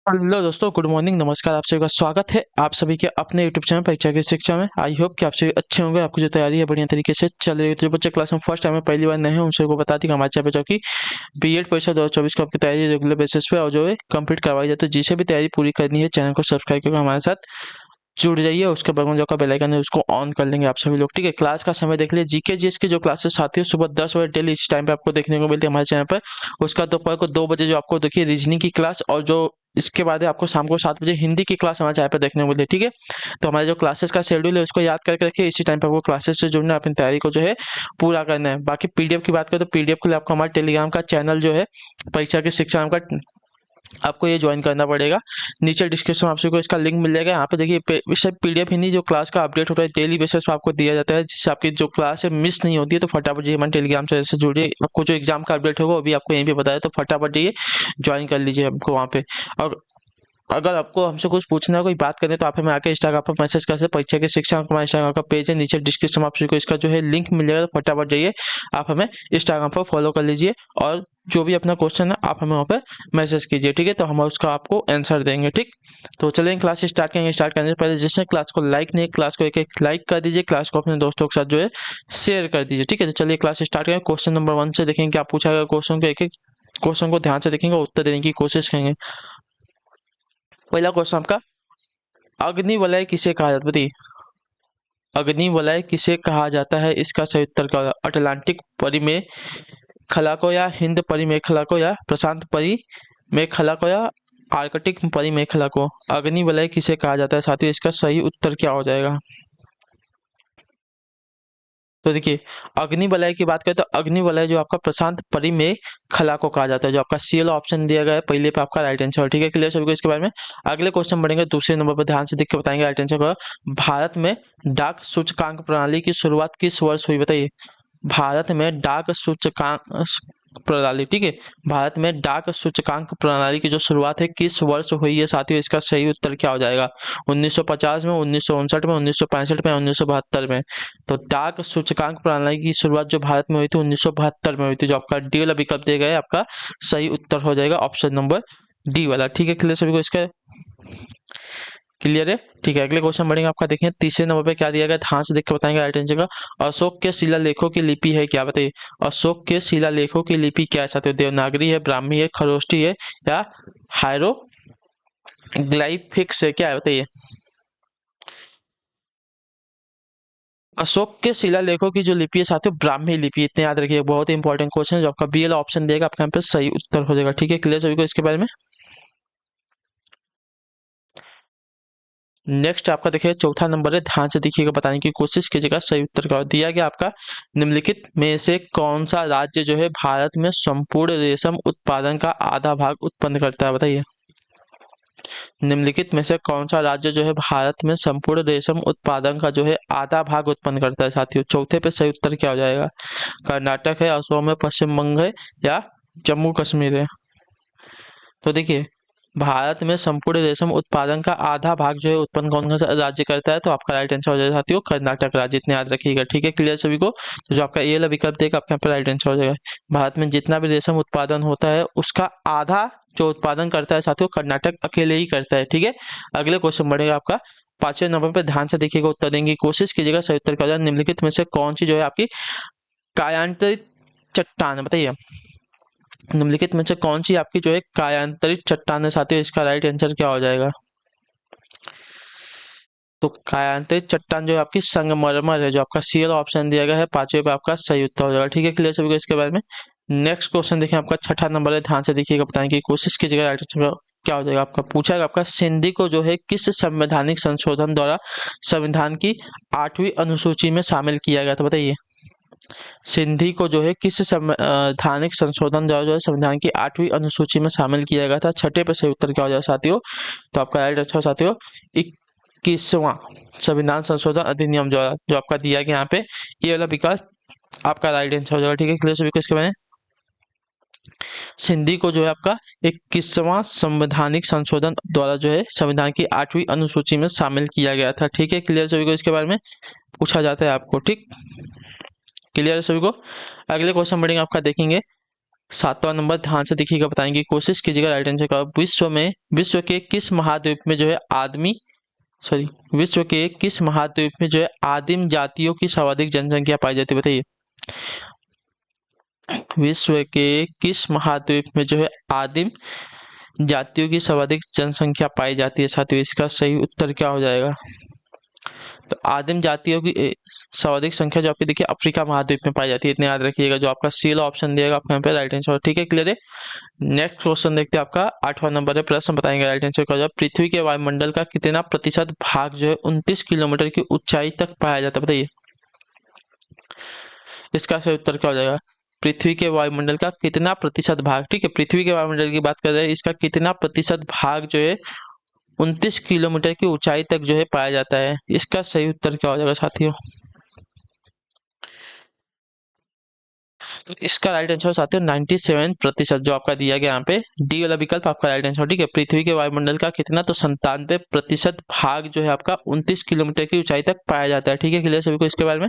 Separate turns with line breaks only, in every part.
Hello दोस्तों, good morning, नमस्कार। आप सभी का स्वागत है आप सभी के अपने यूट्यूब चैनल परीक्षा की शिक्षा में। आई होप कि आप सभी अच्छे होंगे, आपकी जो तैयारी है बढ़िया तरीके से चल रही है। तो जो बच्चे क्लास में फर्स्ट टाइम में पहली बार नए हैं, उन सबको बता दी कि हमारे चैनल पर जो कि बीएड परीक्षा 2024 को आपकी तैयारी रेगुलर बेसिस पे और जो है कंप्लीट करवाई जाती है। जिसे भी तैयारी पूरी करनी है, चैनल को सब्सक्राइब करके हमारे साथ जुड़ जाइए। उसके बगल में जो का बेल आइकन है उसको ऑन कर लेंगे आप सभी लोग, ठीक है। क्लास का समय देख लीजिए। जीके जीएस की जो क्लासेस आती है सुबह 10 बजे डेली इस टाइम पे आपको देखने को मिलती है हमारे चैनल पर। उसका दोपहर को 2 बजे जो आपको देखिए रीजनिंग की क्लास, और जो इसके बाद है आपको शाम को 7 बजे हिंदी की क्लास हमारे चैनल पर देखने को मिलती है, ठीक है। तो हमारे जो क्लासेस का शेड्यूल है उसको याद करके रखिए। इसी टाइम पे आपको क्लासेस से जुड़ना है, अपनी तैयारी को जो है पूरा करना है। बाकी पीडीएफ की बात करें तो पीडीएफ के लिए आपको हमारे टेलीग्राम का चैनल जो है परीक्षा की शिक्षा नाम का, आपको ये ज्वाइन करना पड़ेगा। नीचे डिस्क्रिप्शन में आप सभी को इसका लिंक मिल जाएगा। यहाँ पे देखिए विषय पीडीएफ ही नहीं, जो क्लास का अपडेट होता है डेली बेसिस पे आपको दिया जाता है, जिससे आपकी जो क्लास है मिस नहीं होती है। तो फटाफट जी हमारे टेलीग्राम चैनल से जुड़िए। आपको जो एग्जाम का अपडेट होगा वो भी आपको यहीं पे बताया, तो फटाफट जाइए ज्वाइन कर लीजिए हमको वहाँ पे। और अगर आपको हमसे कुछ पूछना है, कोई बात करनी है, तो आप हमें आके इंस्टाग्राम पर मैसेज कर सकते हैं। परीक्षा की शिक्षा हमारा इंस्टाग्राम का पेज है, नीचे डिस्क्रिप्शन में आप सभी को इसका जो है लिंक मिल जाएगा। तो फटाफट जाइए आप हमें इंस्टाग्राम पर फॉलो कर लीजिए, और जो भी अपना क्वेश्चन है आप हमें वहाँ पे मैसेज कीजिए, ठीक है। तो हम उसका आपको आंसर देंगे, ठीक। तो चलिए क्लास स्टार्ट करेंगे। स्टार्ट करने से पहले जिसने क्लास को लाइक नहीं, क्लास को एक लाइक कर दीजिए, क्लास को अपने दोस्तों के साथ जो है शेयर कर दीजिए, ठीक है। तो चलिए क्लास स्टार्ट करेंगे। क्वेश्चन नंबर 1 से देखेंगे क्या पूछा गया। क्वेश्चन को एक एक क्वेश्चन को ध्यान से देखेंगे, उत्तर देने की कोशिश करेंगे। पहला क्वेश्चन आपका, अग्नि वलय किसे कहा जाता है, बताइए। अग्नि वलय किसे कहा जाता है, इसका सही उत्तर क्या होगा। अटलांटिक परिमेय खला को, या हिंद परिमेखला को, या प्रशांत परिमेखला को, या आर्कटिक परिमेखला को। अग्नि वलय किसे कहा जाता है साथियों, इसका सही उत्तर क्या हो जाएगा। तो देखिए अग्नि वलय की बात करें तो अग्नि वलय जो आपका प्रशांत परिमेय खला को कहा जाता है। जो आपका सीएल ऑप्शन दिया गया है पहले पे आपका राइट आंसर, ठीक है। क्लियर सभी को इसके बारे में। अगले क्वेश्चन बढ़ेंगे दूसरे नंबर पर, ध्यान से देख के बताएंगे राइट आंसर को। भारत में डाक सूचकांक प्रणाली की शुरुआत किस वर्ष हुई, बताइए। भारत में डाक सूचकांक प्रणाली, ठीक है। भारत में डाक सूचकांक प्रणाली की जो शुरुआत है किस वर्ष हुई है साथियों, इसका सही उत्तर क्या हो जाएगा। 1950 में, 1959 में, 1965 में, 1972 में। तो डाक सूचकांक प्रणाली की शुरुआत जो भारत में हुई थी 1972 में हुई थी। जो आपका डी वाला विकल्प दिया गया है आपका सही उत्तर हो जाएगा ऑप्शन नंबर डी वाला, ठीक है। क्लियर सभी को इसका, क्लियर है, ठीक है। अगले क्वेश्चन बढ़ेंगे आपका, देखें तीसरे नंबर पे क्या दिया गया, ध्यान से देख के बताएंगे राइट आंसर का। अशोक के शिलालेखों की लिपि है क्या, बताइए। अशोक के शिलालेखों की लिपि क्या है साथियों। देवनागरी है, ब्राह्मी है, खरोष्टी है, या हायरोग्लाइफिक्स है, क्या है बताइए। अशोक के शिलालेखों की जो लिपि है साथियों ब्राह्मी लिपि, इतने याद रखिए। बहुत ही इंपॉर्टेंट क्वेश्चन है, जो आपका बी वाला ऑप्शन देगा आपका यहाँ पे सही उत्तर हो जाएगा, ठीक है। क्लियर सभी को इसके बारे में। नेक्स्ट आपका देखिए चौथा नंबर है, ध्यान से देखिएगा, बताने की कोशिश कीजिएगा सही उत्तर का दिया गया आपका। निम्नलिखित में से कौन सा राज्य जो है भारत में संपूर्ण रेशम उत्पादन का आधा भाग उत्पन्न करता है, बताइए। निम्नलिखित में से कौन सा राज्य जो है भारत में संपूर्ण रेशम उत्पादन का जो है आधा भाग उत्पन्न करता है साथियों। चौथे पे सही उत्तर क्या हो जाएगा। कर्नाटक है, असम है, पश्चिम बंग है, या जम्मू कश्मीर है। तो देखिए भारत में संपूर्ण रेशम उत्पादन का आधा भाग जो है उत्पन्न कौन सा राज्य करता है, तो आपका राइट आंसर हो जाएगा साथियों कर्नाटक राज्य, इतने याद रखिएगा, ठीक है। क्लियर सभी को। तो जो आपका ए वाला विकल्प देगा आपके यहाँ पर राइट आंसर हो जाएगा। भारत में जितना भी रेशम उत्पादन होता है उसका आधा जो उत्पादन करता है साथियों कर्नाटक अकेले ही करता है, ठीक है। अगले क्वेश्चन बढ़ेगा आपका 5वें नंबर पर, ध्यान से देखिएगा, उत्तर देने की कोशिश कीजिएगा। सही उत्तर क्या हो जाएगा। निम्नलिखित में से कौन सी जो है आपकी कायांतरित चट्टान है, बताइए। निम्नलिखित में से कौन सी आपकी जो है कायांतरित चट्टान है साथियों, इसका राइट आंसर क्या हो जाएगा। तो कायांतरित चट्टान जो है आपकी संगमरमर है, जो आपका सी वाला ऑप्शन दिया गया है 5वें पे आपका सही उत्तर हो जाएगा, ठीक है। क्लियर सभी को इसके बारे में। नेक्स्ट क्वेश्चन देखिए आपका छठा नंबर है, ध्यान से देखिएगा, बताने की कोशिश कीजिएगा राइट आंसर क्या हो जाएगा। आपका पूछा है आपका सिंधी को जो है किस संवैधानिक संशोधन द्वारा संविधान की 8वीं अनुसूची में शामिल किया गया था, बताइए। सिंधी को जो है किस संवैधानिक संशोधन द्वारा जो है संविधान की 8वीं अनुसूची में शामिल किया गया था। छठे पे सही उत्तर क्या हो जाएगा साथियों। तो आपका राइट आंसर साथियों 21वां संविधान संशोधन अधिनियम द्वारा, जो आपका दिया गया यहाँ पे ये वाला विकल्प आपका राइट आंसर हो जाएगा, ठीक है। क्लियर सभी को इसके बारे में। सिंधी को जो है आपका 21वां संवैधानिक संशोधन द्वारा जो है संविधान की 8वीं अनुसूची में शामिल किया गया था, ठीक है। क्लियर सभी को इसके बारे में पूछा जाता है आपको, ठीक। क्लियर है सभी को। अगले क्वेश्चन बढ़ेंगे आपका, देखेंगे 7वां नंबर ध्यान से देखिएगा, बताएंगे कोशिश कीजिएगा राइट आंसर का। विश्व के किस महाद्वीप में जो है विश्व के किस महाद्वीप में जो है आदिम जातियों की सर्वाधिक जनसंख्या पाई जाती है, बताइए। विश्व के किस महाद्वीप में जो है आदिम जातियों की सर्वाधिक जनसंख्या पाई जाती है साथियों, इसका सही उत्तर क्या हो जाएगा। तो आदिम जातियों की सर्वाधिक संख्या जो आपकी देखिए अफ्रीका महाद्वीप में पाई जाती है, इतने याद रखिएगा। जो आपका सी ऑप्शन दिएगा आपको यहाँ पे राइट आंसर, ठीक है, क्लियर है। नेक्स्ट क्वेश्चन देखते हैं, आपका 8वां नंबर है, प्रश्न बताएंगे राइट आंसर का। पृथ्वी के वायुमंडल का कितना प्रतिशत भाग जो है 29 किलोमीटर की ऊंचाई तक पाया जाता है, बताइए। इसका सही उत्तर क्या हो जाएगा। पृथ्वी के वायुमंडल का कितना प्रतिशत भाग, ठीक है, पृथ्वी के वायुमंडल की बात कर रहे हैं, इसका कितना प्रतिशत भाग जो है 29 किलोमीटर की ऊंचाई तक जो है पाया जाता है, इसका सही उत्तर क्या हो जाएगा साथियों। तो इसका राइट आंसर साथियों 97%, जो आपका दिया गया यहाँ पे डी वाला विकल्प आपका राइट आंसर, ठीक है। पृथ्वी के वायुमंडल का कितना, तो 97% भाग जो है आपका 29 किलोमीटर की ऊंचाई तक पाया जाता है, ठीक है, क्लियर सभी को इसके बारे में।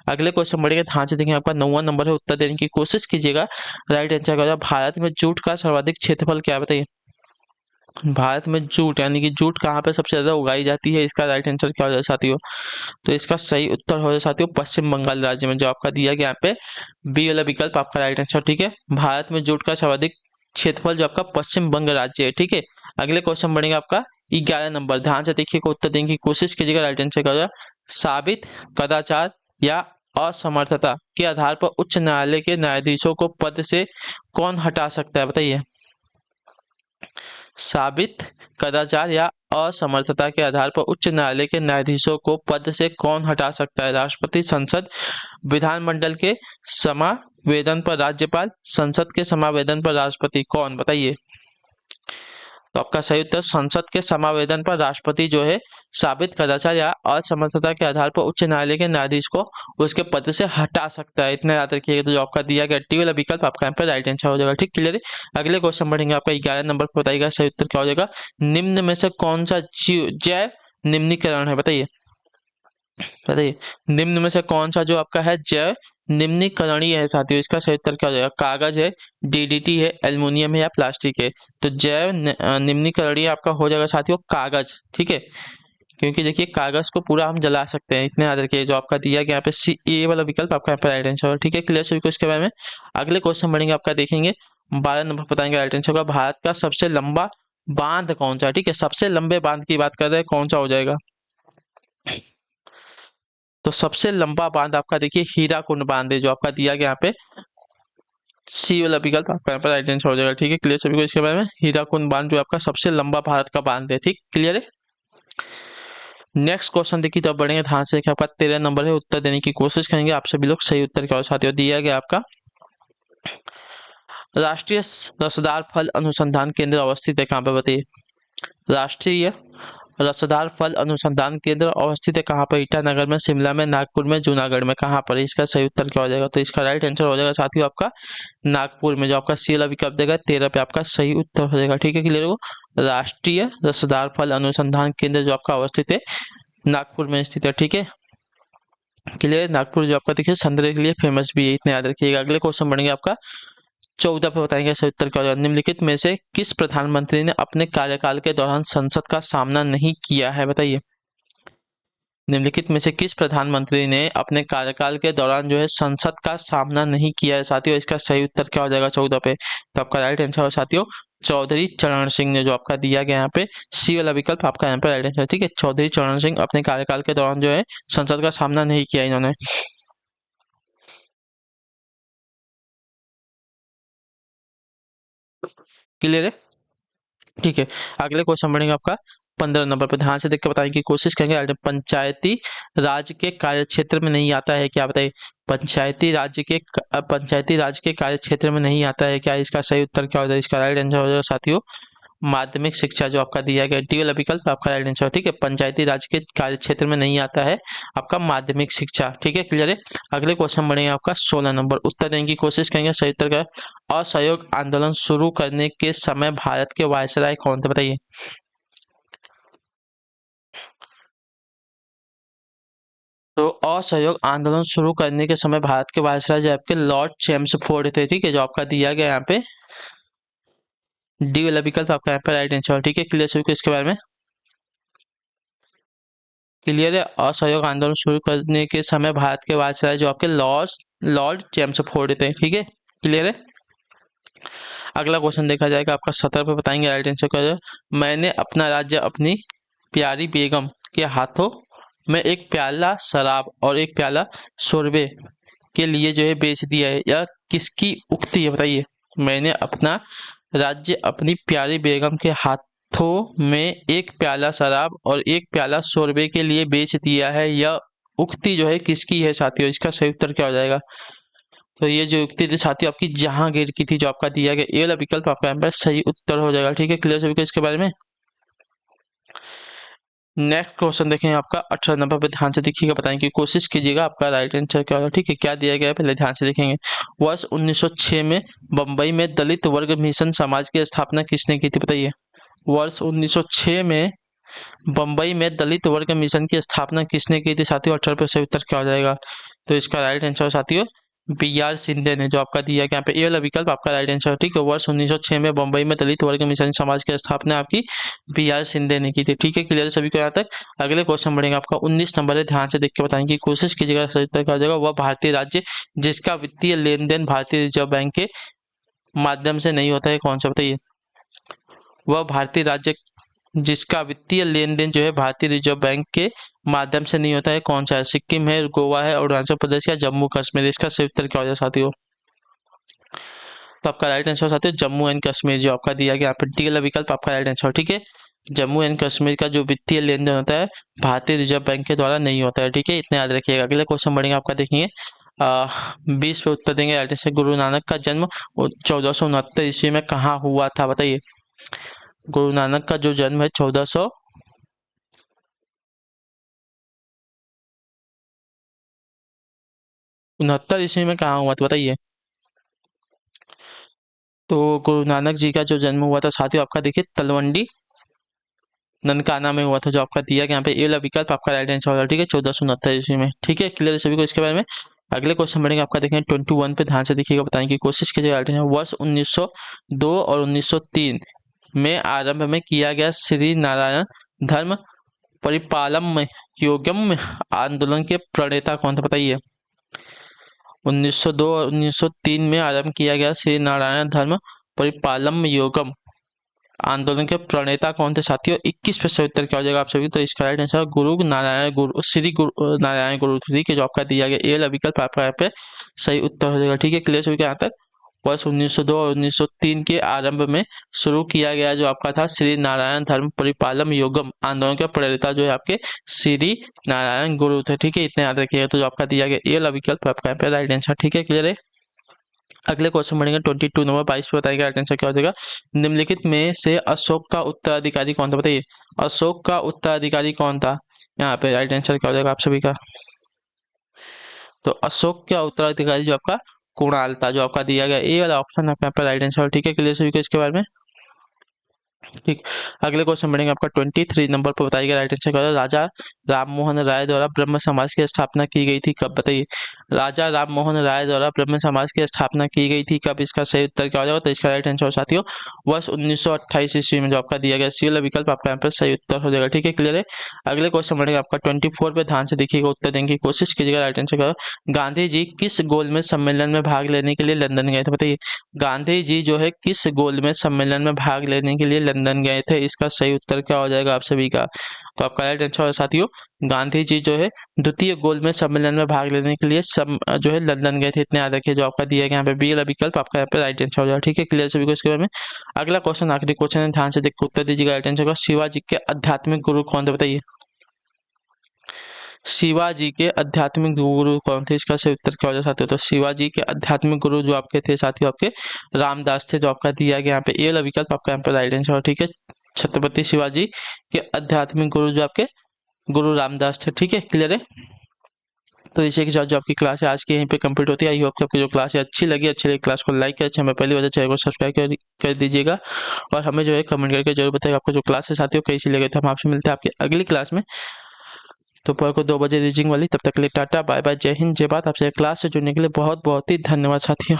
अगले क्वेश्चन बढ़ेगा, ध्यान से देखेंगे, आपका 9वां नंबर है, उत्तर देने की कोशिश कीजिएगा राइट आंसर का। भारत में जूट का सर्वाधिक क्षेत्रफल क्या है, बताइए। भारत में जूट यानी कि जूट कहाँ पे सबसे ज्यादा उगाई जाती है, इसका राइट आंसर क्या हो जाए साथियों। तो इसका सही उत्तर हो जाए साथियों पश्चिम बंगाल राज्य में, जो आपका दिया गया यहाँ पे बी वाला विकल्प आपका राइट आंसर, ठीक है। भारत में जूट का सर्वाधिक क्षेत्रफल जो आपका पश्चिम बंग राज्य है, ठीक है। अगले क्वेश्चन बढ़ेगा आपका 11 नंबर, ध्यान से देखिए, उत्तर देने की कोशिश कीजिएगा राइट आंसर क्या हो जाए। साबित कदाचार या असमर्थता के आधार पर उच्च न्यायालय के न्यायाधीशों को पद से कौन हटा सकता है, बताइए। साबित कदाचार या असमर्थता के आधार पर उच्च न्यायालय के न्यायाधीशों को पद से कौन हटा सकता है। राष्ट्रपति, संसद, विधानमंडल के समावेदन पर राज्यपाल, संसद के समावेदन पर राष्ट्रपति, कौन, बताइए। तो आपका सही उत्तर संसद के समावेदन पर राष्ट्रपति जो है साबित कदाचार या असमर्थता के आधार पर उच्च न्यायालय के न्यायाधीश को उसके पद से हटा सकता है, इतना याद रखिएगा। तो जो आपका दिया गया टी वाला विकल्प आपका यहाँ पे राइट आंसर हो जाएगा, ठीक, क्लियर है। अगले क्वेश्चन बढ़ेंगे, आपका 11 नंबर पर बताइएगा सही उत्तर क्या हो जाएगा। निम्न में से कौन सा जैव निम्नीकरण है, बताइए। बताइए निम्न में से कौन सा जो आपका है जैव निम्नीकरणीय है साथियों, इसका सही उत्तर क्या हो जाएगा। कागज है, डीडीटी है, एल्युमिनियम है या प्लास्टिक है। तो जैव निम्नीकरणीय आपका हो जाएगा साथियों कागज, ठीक है, क्योंकि देखिए कागज को पूरा हम जला सकते हैं, इतने याद रखिए। जो आपका दिया गया यहाँ पे सी ए वाला विकल्प आपका यहाँ पे राइट आंसर, ठीक है, क्लियर सभी को इसके बारे में। अगले क्वेश्चन बढ़ेंगे, आपका देखेंगे 12 नंबर बताएंगे राइट आंसर का। भारत का सबसे लंबा बांध कौन सा है, ठीक है, सबसे लंबे बांध की बात कर रहे हैं, कौन सा हो जाएगा। तो सबसे लंबा बांध आपका देखिए हीराकुंड बांध है, जो आपका दिया गया यहाँ पे सी वाला विकल्प आपका यहाँ पर राइट आंसर हो जाएगा, ठीक है, क्लियर सभी को इसके बारे में। हीराकुंड बांध जो आपका सबसे लंबा भारत का बांध है, ठीक, क्लियर है। नेक्स्ट क्वेश्चन देखिए, तो बढ़ेंगे ध्यान से, आपका 13 नंबर है, उत्तर देने की कोशिश करेंगे आप सभी लोग। सही उत्तर क्या हो साथियों, दिया गया आपका राष्ट्रीय रसदार फल अनुसंधान केंद्र अवस्थित है कहाँ पे, बताइए। राष्ट्रीय रसदार फल अनुसंधान केंद्र अवस्थित है कहाँ पर। ईटानगर में, शिमला में, नागपुर में, जूनागढ़ में, कहाँ पर। इसका सही उत्तर क्या हो जाएगा। तो इसका राइट आंसर हो जाएगा साथियों आपका नागपुर में, जो आपका सी वाला विकल्प देगा 13 पे आपका सही उत्तर हो जाएगा, ठीक है, क्लियर हो। राष्ट्रीय रसदार फल अनुसंधान केंद्र जो आपका अवस्थित है नागपुर में स्थित है, ठीक है, क्लियर। नागपुर जो आपका देखिए संतरे के लिए फेमस भी है, इतने याद रखिएगा। अगले क्वेश्चन बढ़ेंगे आपका 14 पे बताएंगे सही उत्तर क्या होगा। निम्नलिखित में से किस प्रधानमंत्री ने अपने कार्यकाल के दौरान संसद का सामना नहीं किया है, बताइए। निम्नलिखित में से किस प्रधानमंत्री ने अपने कार्यकाल के दौरान जो है संसद का सामना नहीं किया है साथियों, इसका सही उत्तर क्या हो जाएगा 14 पे। तो आपका राइट आंसर हो साथियों चौधरी चरण सिंह ने, जो आपका दिया गया यहाँ पे सी वाला विकल्प आपका यहाँ पे राइट आंसर, ठीक है। चौधरी चरण सिंह अपने कार्यकाल के दौरान जो है संसद का सामना नहीं किया इन्होंने, क्लियर है, ठीक है। अगले क्वेश्चन बढ़ेंगे आपका 15 नंबर पर, ध्यान से देख के बताने की कोशिश करेंगे। पंचायती राज के कार्य क्षेत्र में नहीं आता है क्या, बताइए। पंचायती राज के कार्य क्षेत्र में नहीं आता है क्या, इसका सही उत्तर क्या हो जाएगा। इसका राइट आंसर हो जाएगा साथियों माध्यमिक शिक्षा, जो आपका दिया गया डी वाला विकल्प आपका राइट आंसर, ठीक है। पंचायती राज के कार्य क्षेत्र में नहीं आता है आपका माध्यमिक शिक्षा, ठीक है, क्लियर है। अगले क्वेश्चन बढ़ेंगे आपका 16 नंबर, उत्तर देने की कोशिश करेंगे। सही उत्तर का असहयोग आंदोलन शुरू करने के समय भारत के वायसराय कौन थे, बताइए। तो असहयोग आंदोलन शुरू करने के समय भारत के वायसराय जो आपके लॉर्ड चेम्सफोर्ड थे, ठीक है, जो आपका दिया गया यहाँ पे डी वाला विकल्प आपका यहाँ पे राइट आंसर, ठीक है। क्लियर सभी को इसके बारे में क्लियर है। असहयोग आंदोलन शुरू करने के समय भारत के वायसराय जो आपके लॉर्ड चेम्सफोर्ड थे, ठीक है। क्लियर है। अगला क्वेश्चन देखा जाएगा आपका 17 पे, बताएंगे राइट आंसर क्या है। मैंने अपना राज्य अपनी प्यारी बेगम के हाथों में एक प्याला शराब और एक प्याला शोरबे के लिए जो है बेच दिया है, यह किसकी उक्ति है, बताइए। मैंने अपना राज्य अपनी प्यारी बेगम के हाथों में एक प्याला शराब और एक प्याला शोरबे के लिए बेच दिया है, यह उक्ति जो है किसकी है साथियों। इसका सही उत्तर क्या हो जाएगा। तो ये जो युक्ति थी साथियों आपकी जहांगीर की थी, जो आपका दिया गया ए वाला विकल्प आपका यहाँ पर सही उत्तर हो जाएगा, ठीक है। क्लियर सभी को इसके बारे में। नेक्स्ट क्वेश्चन देखें आपका 18 नंबर पे, ध्यान से देखिएगा, बताएंगे कोशिश कीजिएगा आपका राइट आंसर क्या होगा, ठीक है। क्या दिया गया है पहले ध्यान से देखेंगे। वर्ष 1906 में बंबई में दलित वर्ग मिशन समाज की स्थापना किसने की थी, बताइए। वर्ष 1906 में बंबई में दलित वर्ग मिशन की स्थापना किसने की थी साथियों। 18 पे सही उत्तर क्या हो जाएगा। तो इसका राइट आंसर साथियों बी.आर. शिंदे ने, जो आपका दिया गया यहाँ पे ए वाला विकल्प आपका राइट आंसर, ठीक है। वर्ष 1906 में बंबई में दलित वर्ग मिशन समाज की स्थापना आपकी बी.आर. शिंदे ने की थी, ठीक है। क्लियर सभी को यहाँ तक। अगले क्वेश्चन बढ़ेगा आपका 19 नंबर है, ध्यान से देख के बताएंगे कोशिश कीजिएगा सही उत्तर क्या हो जाएगा। वह भारतीय राज्य जिसका वित्तीय लेन देन भारतीय रिजर्व बैंक के माध्यम से नहीं होता है, कौन सा, बताइए। वह भारतीय राज्य जिसका वित्तीय लेन देन जो है भारतीय रिजर्व बैंक के माध्यम से नहीं होता है, कौन सा है। सिक्किम है, गोवा है, अरुणाचल प्रदेश या जम्मू कश्मीर। इसका सही उत्तर क्या हो जाए साथियों। तो आपका राइट आंसर साथियों जम्मू एंड कश्मीर, जो आपका दिया गया यहाँ पर डी वाला विकल्प आपका राइट आंसर, ठीक है। जम्मू एंड कश्मीर का जो वित्तीय लेन देन होता है भारतीय रिजर्व बैंक के द्वारा नहीं होता है, ठीक है। इतने याद रखिएगा। अगले क्वेश्चन बढ़ेंगे आपका, देखेंगे 20 पे उत्तर देंगे राइट आंसर। गुरु नानक का जन्म 1469 ईस्वी में कहाँ हुआ था, बताइए। गुरु नानक का जो जन्म है 1469 ईस्वी में कहाँ हुआ था, बताइए। तो गुरु नानक जी का जो जन्म हुआ था साथियों आपका, देखिए, तलवंडी ननकाना में हुआ था, जो आपका दिया गया यहाँ पे ए वाला विकल्प आपका राइट आंसर होगा, ठीक है। 1469 ईस्वी में, ठीक है। क्लियर है सभी को इसके बारे में। अगले क्वेश्चन बढ़ेंगे आपका, देखें 21 पे, ध्यान से देखिएगा, बताने की कोशिश कीजिएगा। राइट आंसर वर्ष 1902 और 1903 में आरंभ में किया गया श्री नारायण धर्म परिपालम योगम आंदोलन के प्रणेता कौन था, बताइए। 1902 और 1903 में आरंभ किया गया श्री नारायण धर्म परिपालम योगम आंदोलन के प्रणेता कौन थे साथियों। 21 पे सही उत्तर क्या हो जाएगा आप सभी। तो इसका राइट आंसर गुरु नारायण गुरु श्री गुरु नारायण गुरु, ठीक है, जो आपका दिया गया ए वाला विकल्प आपका यहाँ पे सही उत्तर हो जाएगा, ठीक है। क्लियर सभी के यहाँ तक। वर्ष 1902 और 1903 के आरंभ में शुरू किया गया जो आपका था श्री नारायण धर्म परिपालम योगम आंदोलन के प्रणेता जो है आपके श्री नारायण गुरु थे, ठीक है। इतने याद रखिएगा। तो जो आपका दिया गया ए वाला विकल्प आपका यहाँ पे राइट आंसर, ठीक है। क्लियर है। अगले क्वेश्चन बढ़ेंगे 22 नंबर 22 पे, बताएगा राइट आंसर क्या हो जाएगा। निम्नलिखित में से अशोक का उत्तराधिकारी कौन था, बताइए। अशोक का उत्तराधिकारी कौन था, यहाँ पे राइट आंसर क्या हो जाएगा आप सभी का। तो अशोक का उत्तराधिकारी जो आपका कुणाल था, जो आपका दिया गया ए वाला ऑप्शन आपका यहाँ पे राइट आंसर, ठीक है। क्लियर सभी को इसके बारे में, ठीक। अगले क्वेश्चन बढ़ेंगे आपका 23 नंबर पर, बताइएगा राइट आंसर क्या होगा। राजा राममोहन राय द्वारा ब्रह्म समाज की स्थापना की गई थी कब, बताइए। राजा राममोहन राय द्वारा ब्रह्म समाज की स्थापना की गई थी कब, इसका सही उत्तर क्या हो जाएगा। तो इसका राइट आंसर साथियों वर्ष 1928 ईस्वी में, जो आपका दिया गया सी वाला विकल्प आपका यहाँ पर सही उत्तर हो जाएगा, ठीक है। क्लियर है। अगले क्वेश्चन बढ़ेगा आपका 24 पे, ध्यान से देखिएगा, उत्तर देने की कोशिश कीजिएगा। राइट आंसर क्या होगा। गांधी जी किस गोलमेज सम्मेलन में भाग लेने के लिए लंदन गए थे, बताइए। गांधी जी जो है किस गोलमेज सम्मेलन में भाग लेने के लिए लंदन गए थे, इसका सही उत्तर क्या हो जाएगा आप सभी का। तो आपका राइट आंसर साथियों गांधी जी जो है द्वितीय गोलमेज सम्मेलन में भाग लेने के लिए जो है लंदन गए थे, इतने याद रखिए। जो आपका दिया गया यहाँ पे बी वाला विकल्प आपका यहाँ पे राइट आंसर हो जाएगा, ठीक है। क्लियर सभी को इसके बारे में। अगला क्वेश्चन आखिरी क्वेश्चन है, ध्यान से देख के उत्तर दीजिएगा राइट आंसर का। शिवाजी के आध्यात्मिक गुरु कौन थे, बताइए। शिवाजी के आध्यात्मिक गुरु कौन थे, इसका सही उत्तर क्या हो जाए साथियों। तो शिवाजी के आध्यात्मिक गुरु जो आपके थे साथियों आपके रामदास थे, जो आपका दिया गया यहाँ पे ए वाला विकल्प आपका यहाँ पे राइट आंसर, ठीक है। छत्रपति शिवाजी के आध्यात्मिक गुरु जो आपके गुरु रामदास थे, ठीक है। क्लियर है। तो इसी के साथ जो आपकी क्लास है आज की यहीं पे कंप्लीट होती है। आई होप कि आपकी जो क्लास है अच्छी लगी क्लास को लाइक करें, हमें पहली बार चैनल को सब्सक्राइब कर दीजिएगा और हमें जो है कमेंट करके जरूर बताइएगा आपको जो क्लास है साथियों कैसी लगे। तो हम आपसे मिलते हैं आपकी अगली क्लास में। दोपहर को 2 बजे रीजिंग वाली। तब तक के लिए टाटा बाय बाय, जय हिंद जय भारत। आपसे क्लास से जुड़ने के लिए बहुत बहुत ही धन्यवाद साथियों।